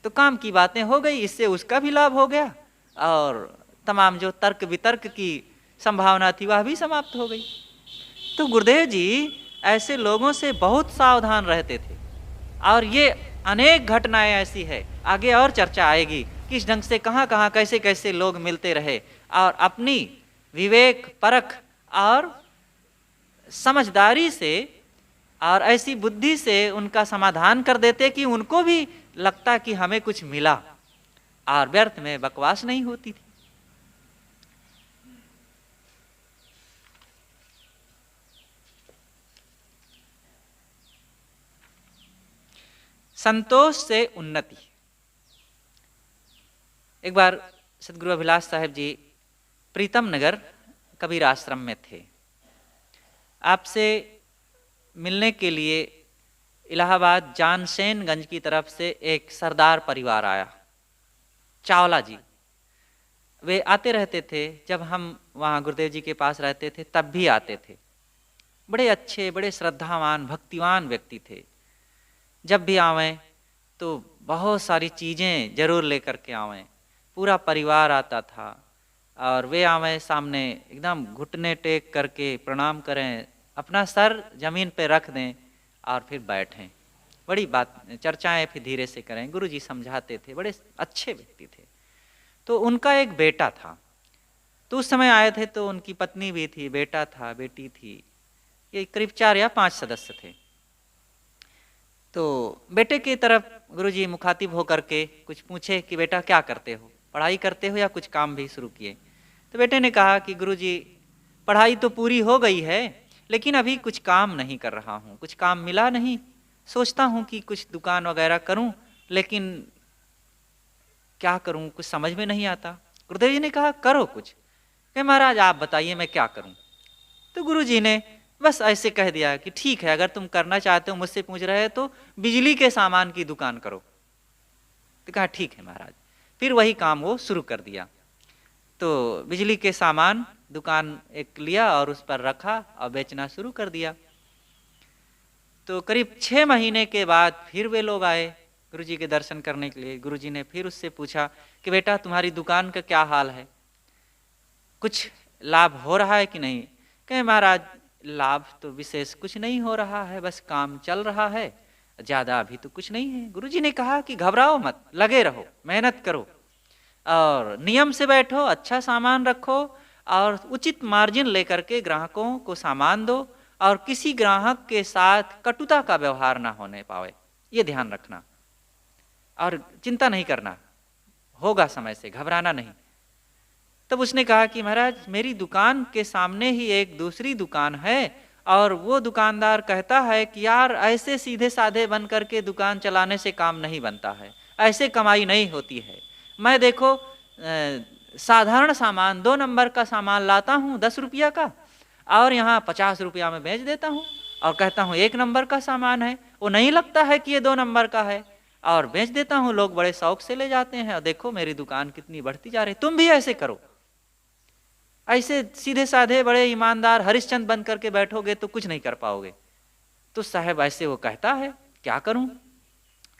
तो काम की बातें हो गई, इससे उसका भी लाभ हो गया और तमाम जो तर्क वितर्क की संभावना थी वह भी समाप्त हो गई। तो गुरुदेव जी ऐसे लोगों से बहुत सावधान रहते थे और ये अनेक घटनाएं ऐसी है, आगे और चर्चा आएगी किस ढंग से कहाँ कहाँ कैसे कैसे लोग मिलते रहे और अपनी विवेक परख और समझदारी से और ऐसी बुद्धि से उनका समाधान कर देते कि उनको भी लगता कि हमें कुछ मिला और व्यर्थ में बकवास नहीं होती थी। संतोष से उन्नति। एक बार सदगुरु अभिलाष साहब जी प्रीतम नगर कबीर आश्रम में थे। आपसे मिलने के लिए इलाहाबाद जानसेनगंज की तरफ से एक सरदार परिवार आया, चावला जी। वे आते रहते थे, जब हम वहाँ गुरुदेव जी के पास रहते थे तब भी आते थे। बड़े अच्छे, बड़े श्रद्धावान, भक्तिवान व्यक्ति थे। जब भी आवें तो बहुत सारी चीज़ें जरूर लेकर के आवें। पूरा परिवार आता था और वे आवें सामने एकदम घुटने टेक करके प्रणाम करें, अपना सर जमीन पे रख दें और फिर बैठें। बड़ी बात चर्चाएं फिर धीरे से करें। गुरुजी समझाते थे, बड़े अच्छे व्यक्ति थे। तो उनका एक बेटा था, तो उस समय आए थे तो उनकी पत्नी भी थी, बेटा था, बेटी थी, ये करीब 4 या 5 सदस्य थे। तो बेटे की तरफ गुरुजी मुखातिब होकर के कुछ पूछे कि बेटा क्या करते हो, पढ़ाई करते हो या कुछ काम भी शुरू किए? तो बेटे ने कहा कि गुरुजी पढ़ाई तो पूरी हो गई है लेकिन अभी कुछ काम नहीं कर रहा हूँ, कुछ काम मिला नहीं, सोचता हूँ कि कुछ दुकान वगैरह करूँ लेकिन क्या करूँ, कुछ समझ में नहीं आता। गुरुदेव जी ने कहा करो कुछ। कहे महाराज आप बताइए मैं क्या करूँ? तो गुरुजी ने बस ऐसे कह दिया कि ठीक है, अगर तुम करना चाहते हो, मुझसे पूछ रहे हो तो बिजली के सामान की दुकान करो। तो कहा ठीक है महाराज। फिर वही काम वो शुरू कर दिया। तो बिजली के सामान दुकान एक लिया और उस पर रखा और बेचना शुरू कर दिया। तो करीब 6 महीने के बाद फिर वे लोग आए गुरुजी के दर्शन करने के लिए। गुरुजी ने फिर उससे पूछा कि बेटा तुम्हारी दुकान का क्या हाल है, कुछ लाभ हो रहा है कि नहीं? कहे महाराज लाभ तो विशेष कुछ नहीं हो रहा है, बस काम चल रहा है, ज़्यादा अभी तो कुछ नहीं है। गुरुजी ने कहा कि घबराओ मत, लगे रहो, मेहनत करो और नियम से बैठो, अच्छा सामान रखो और उचित मार्जिन लेकर के ग्राहकों को सामान दो और किसी ग्राहक के साथ कटुता का व्यवहार ना होने पावे, ये ध्यान रखना और चिंता नहीं करना, होगा समय से, घबराना नहीं। तब उसने कहा कि महाराज मेरी दुकान के सामने ही एक दूसरी दुकान है और वो दुकानदार कहता है कि यार ऐसे सीधे साधे बन करके दुकान चलाने से काम नहीं बनता है, ऐसे कमाई नहीं होती है। मैं देखो साधारण सामान 2 नंबर का सामान लाता हूँ 10 रुपया का और यहाँ 50 रुपया में बेच देता हूँ और कहता हूँ 1 नंबर का सामान है, वो नहीं लगता है कि ये 2 नंबर का है और बेच देता हूँ, लोग बड़े शौक से ले जाते हैं और देखो मेरी दुकान कितनी बढ़ती जा रही। तुम भी ऐसे करो, ऐसे सीधे साधे बड़े ईमानदार हरिश्चंद्र बन करके बैठोगे तो कुछ नहीं कर पाओगे। तो साहब ऐसे वो कहता है, क्या करूं?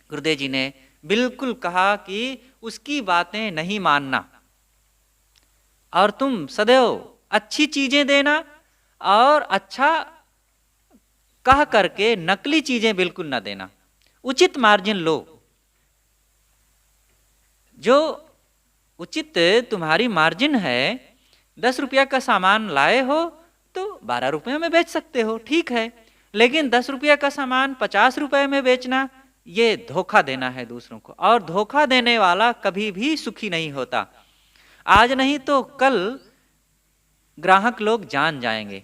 गुरुदेव जी ने बिल्कुल कहा कि उसकी बातें नहीं मानना और तुम सदैव अच्छी चीजें देना और अच्छा कह करके नकली चीजें बिल्कुल ना देना, उचित मार्जिन लो। जो उचित तुम्हारी मार्जिन है, 10 रुपया का सामान लाए हो तो 12 रुपये में बेच सकते हो, ठीक है, लेकिन 10 रुपया का सामान 50 रुपये में बेचना ये धोखा देना है दूसरों को, और धोखा देने वाला कभी भी सुखी नहीं होता। आज नहीं तो कल ग्राहक लोग जान जाएंगे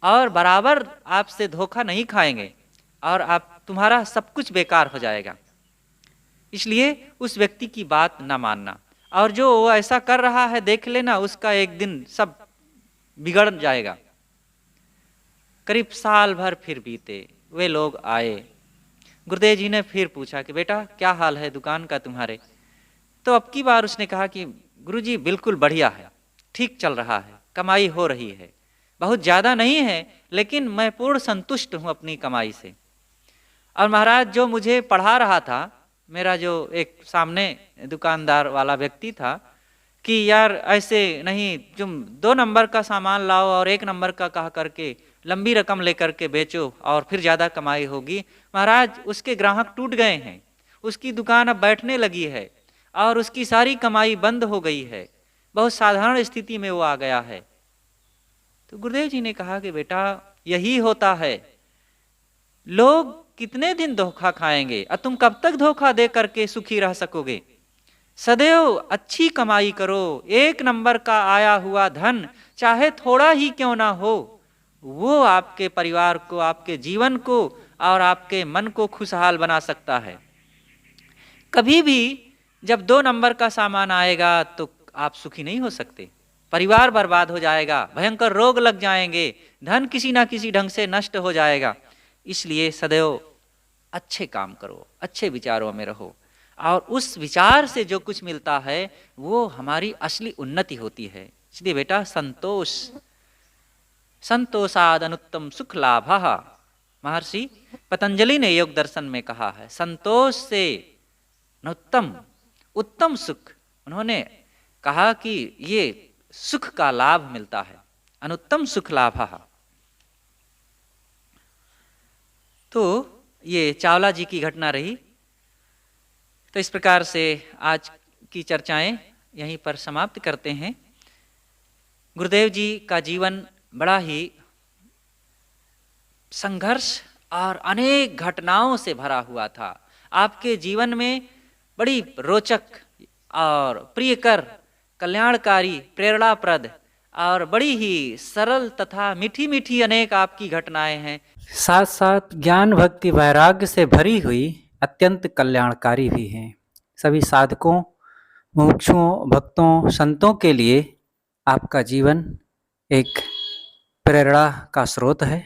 और बराबर आपसे धोखा नहीं खाएंगे और तुम्हारा सब कुछ बेकार हो जाएगा। इसलिए उस व्यक्ति की बात ना मानना, और जो वो ऐसा कर रहा है देख लेना, उसका एक दिन सब बिगड़ जाएगा। करीब साल भर फिर बीते, वे लोग आए। गुरुदेव जी ने फिर पूछा कि बेटा क्या हाल है दुकान का तुम्हारे? तो अब की बार उसने कहा कि गुरुजी बिल्कुल बढ़िया है, ठीक चल रहा है, कमाई हो रही है, बहुत ज़्यादा नहीं है लेकिन मैं पूर्ण संतुष्ट हूँ अपनी कमाई से। और महाराज जो मुझे पढ़ा रहा था, मेरा जो एक सामने दुकानदार वाला व्यक्ति था कि यार ऐसे नहीं, तुम 2 नंबर का सामान लाओ और 1 नंबर का कहा करके लंबी रकम लेकर के बेचो और फिर ज़्यादा कमाई होगी। महाराज उसके ग्राहक टूट गए हैं, उसकी दुकान अब बैठने लगी है और उसकी सारी कमाई बंद हो गई है, बहुत साधारण स्थिति में वो आ गया है। तो गुरुदेव जी ने कहा कि बेटा यही होता है, लोग कितने दिन धोखा खाएंगे और तुम कब तक धोखा दे करके सुखी रह सकोगे? सदैव अच्छी कमाई करो, 1 नंबर का आया हुआ धन चाहे थोड़ा ही क्यों ना हो, वो आपके परिवार को, आपके जीवन को और आपके मन को खुशहाल बना सकता है। कभी भी जब 2 नंबर का सामान आएगा तो आप सुखी नहीं हो सकते, परिवार बर्बाद हो जाएगा, भयंकर रोग लग जाएंगे, धन किसी ना किसी ढंग से नष्ट हो जाएगा। इसलिए सदैव अच्छे काम करो, अच्छे विचारों में रहो और उस विचार से जो कुछ मिलता है वो हमारी असली उन्नति होती है। इसलिए बेटा संतोष, संतोषाद अनुत्तम सुख लाभः, महर्षि पतंजलि ने योग दर्शन में कहा है, संतोष से उत्तम सुख, उन्होंने कहा कि ये सुख का लाभ मिलता है, अनुत्तम सुख लाभः। तो ये चावला जी की घटना रही। तो इस प्रकार से आज की चर्चाएं यहीं पर समाप्त करते हैं। गुरुदेव जी का जीवन बड़ा ही संघर्ष और अनेक घटनाओं से भरा हुआ था। आपके जीवन में बड़ी रोचक और प्रियकर, कल्याणकारी, प्रेरणाप्रद और बड़ी ही सरल तथा मीठी मीठी अनेक आपकी घटनाएं हैं। साथ साथ ज्ञान भक्ति वैराग्य से भरी हुई अत्यंत कल्याणकारी भी हैं। सभी साधकों, मुमुक्षुओं, भक्तों, संतों के लिए आपका जीवन एक प्रेरणा का स्रोत है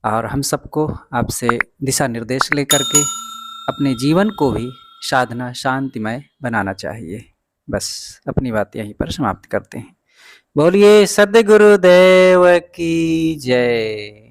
और हम सबको आपसे दिशा निर्देश लेकर के अपने जीवन को भी साधना शांतिमय बनाना चाहिए। बस अपनी बात यहीं पर समाप्त करते हैं। बोलिए सद्गुरुदेव की जय।